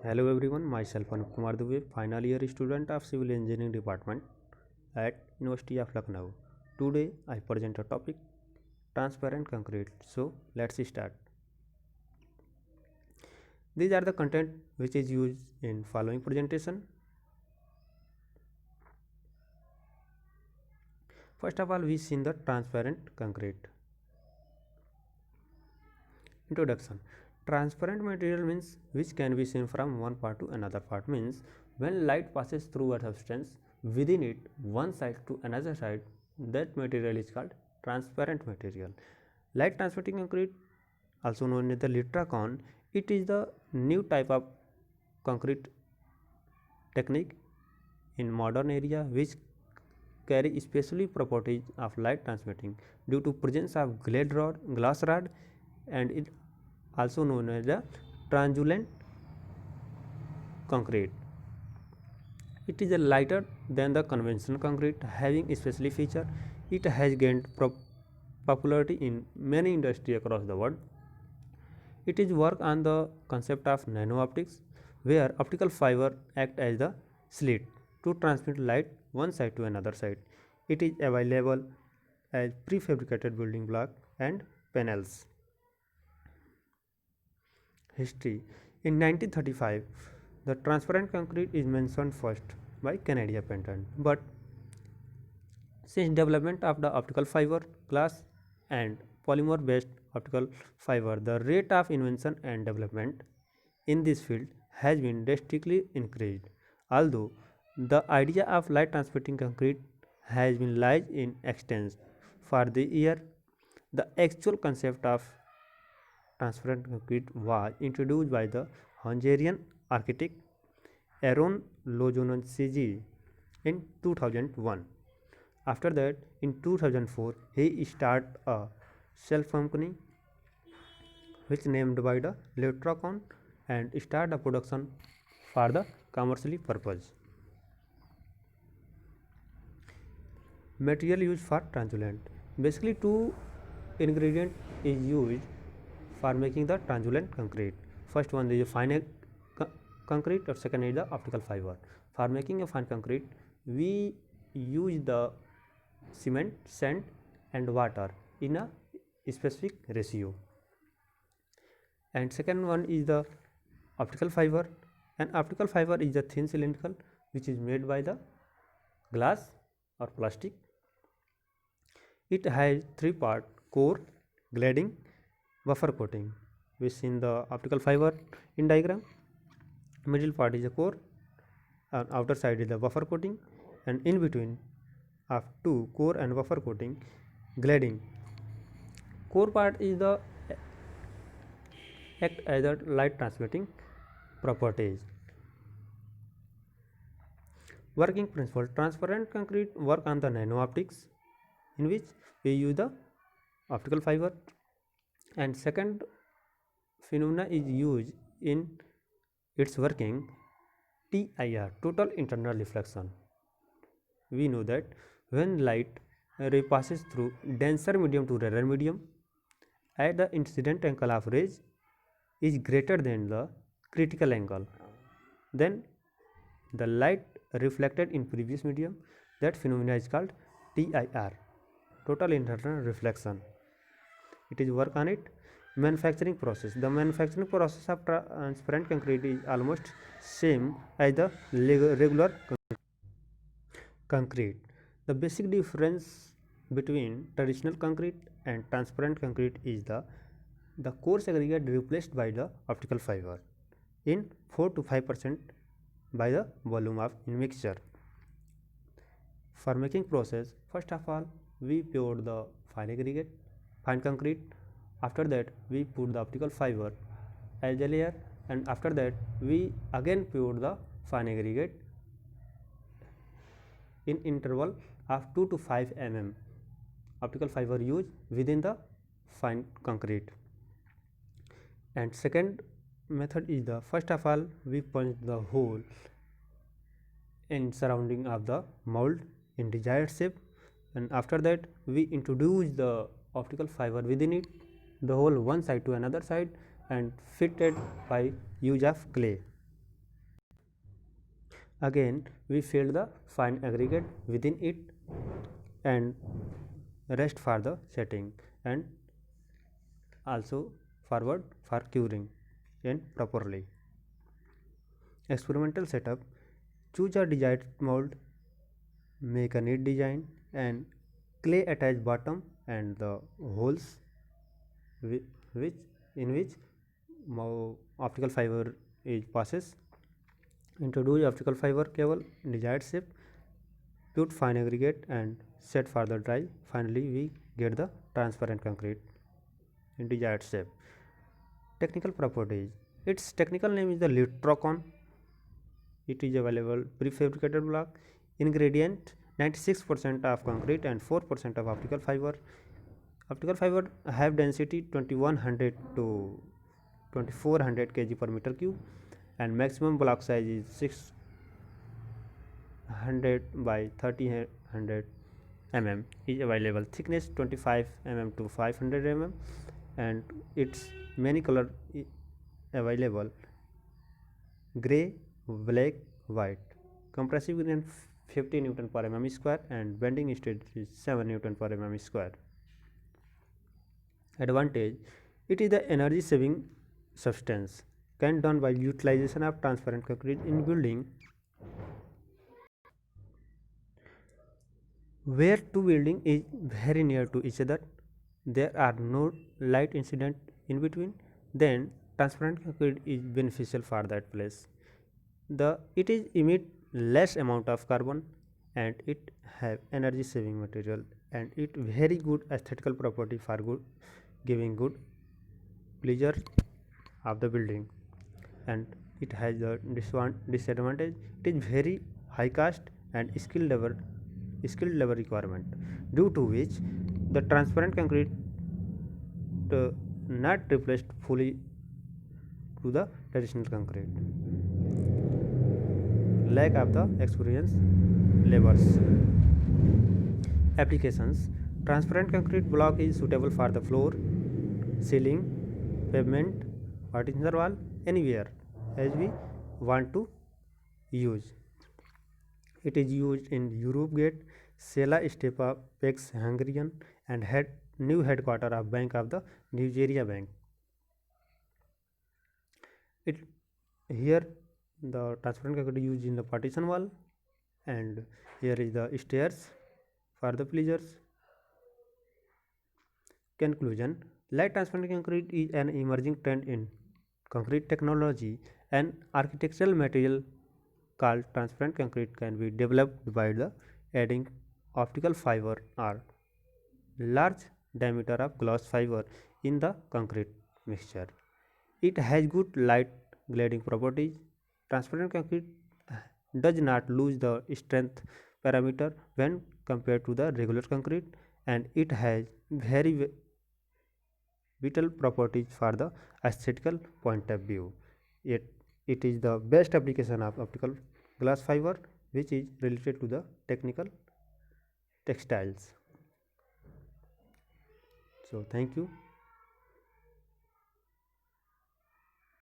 Hello everyone, myself Anup Kumar Dubey, final year student of Civil Engineering Department at University of Lucknow. Today I present a topic transparent concrete. So let's start. These are the content which is used in following presentation. First of all, we see the transparent concrete. Introduction. Transparent material means which can be seen from one part to another part, means when light passes through a substance within it one side to another side, that material is called transparent material. Light transmitting concrete, also known as the Litracon, it is the new type of concrete technique in modern area which carry specially properties of light transmitting due to presence of glass rod, and it also known as the translucent concrete. It is lighter than the conventional concrete, having especially feature. It has gained popularity in many industries across the world. It is work on the concept of nano optics, where optical fiber act as the slit to transmit light one side to another side. It is available as prefabricated building block and panels. History. In 1935, the transparent concrete is mentioned first by Canadian patent, but since development of the optical fiber, glass and polymer based optical fiber, the rate of invention and development in this field has been drastically increased. Although the idea of light transmitting concrete has been lies in extents for the year, the actual concept of transparent concrete was introduced by the Hungarian architect Aaron Lozonci in 2001. After that, in 2004, he started a self company which named by the Letracon and started a production for the commercially purpose. Material used for translucent. Basically, two ingredient is used for making the translucent concrete. First one is a fine concrete, or second is the optical fiber. For making a fine concrete, we use the cement, sand and water in a specific ratio. And second one is the optical fiber. And optical fiber is a thin cylindrical which is made by the glass or plastic. It has three part: core, cladding, buffer coating. We see in the optical fiber in diagram. Middle part is the core, and outer side is the buffer coating, and in between of two core and buffer coating, cladding. Core part is the act as a light transmitting properties. Working principle: transparent concrete work on the nano optics, in which we use the optical fiber, and second phenomena is used in its working, TIR, total internal reflection. We know that when light ray passes through denser medium to rarer medium, as the incident angle of rays is greater than the critical angle, then the light reflected in previous medium, that phenomena is called TIR, total internal reflection. It is work on it. Manufacturing process: the manufacturing process of transparent concrete is almost same as the regular concrete. The basic difference between traditional concrete and transparent concrete is the coarse aggregate replaced by the optical fiber in 4 to 5% by the volume of mixture. For making process, first of all we pour the fine concrete. After that we put the optical fiber as a layer, and after that we again pour the fine aggregate in interval of 2 to 5 mm optical fiber used within the fine concrete. And second method is the, first of all we punch the hole in surrounding of the mold in desired shape, and after that we introduce the optical fiber within it, the hole one side to another side, and fitted by use of clay. Again we fill the fine aggregate within it and rest for the setting, and also forward for curing and properly. Experimental setup: choose a desired mold, make a neat design, and clay attach bottom and the holes which in which optical fiber is passes. Introduce optical fiber cable desired shape, put fine aggregate and set for the dry. Finally we get the transparent concrete in desired shape. Technical properties: its technical name is the Litrocon. It is available prefabricated block. Ingredient: 96% of concrete and 4% of optical fiber. Optical fiber have density 2100 to 2400 kg per meter cube, and maximum block size is 600 by 3000 mm is available. Thickness 25 mm to 500 mm, and its many color available: gray, black, white. Compressive strength 50 Newton per mm square and bending strength is 7 Newton per mm square. Advantage: it is the energy saving substance, can done by utilization of transparent concrete in building. Where two buildings is very near to each other, there are no light incident in between, then transparent concrete is beneficial for that place. It is emit less amount of carbon, and it have energy saving material, and it very good aesthetical property for good giving good pleasure of the building. And it has the disadvantage: it is very high cost and skilled labor requirement, due to which the transparent concrete not replaced fully to the traditional concrete. Lack of the experienced laborers. Applications: transparent concrete block is suitable for the floor, ceiling, pavement, partition wall, anywhere as we want to use. It is used in Europe Gate, Sela Stepa Pex Hungarian, and new headquarter of Bank of the Nigeria Bank. It here the transparent concrete used in the partition wall, and here is the stairs for the pleasures. Conclusion: light transparent concrete is an emerging trend in concrete technology. An architectural material called transparent concrete can be developed by the adding optical fiber or large diameter of glass fiber in the concrete mixture. It has good light grading properties. Transparent concrete does not lose the strength parameter when compared to the regular concrete, and it has very vital properties for the aesthetical point of view. It is the best application of optical glass fiber, which is related to the technical textiles. So thank you.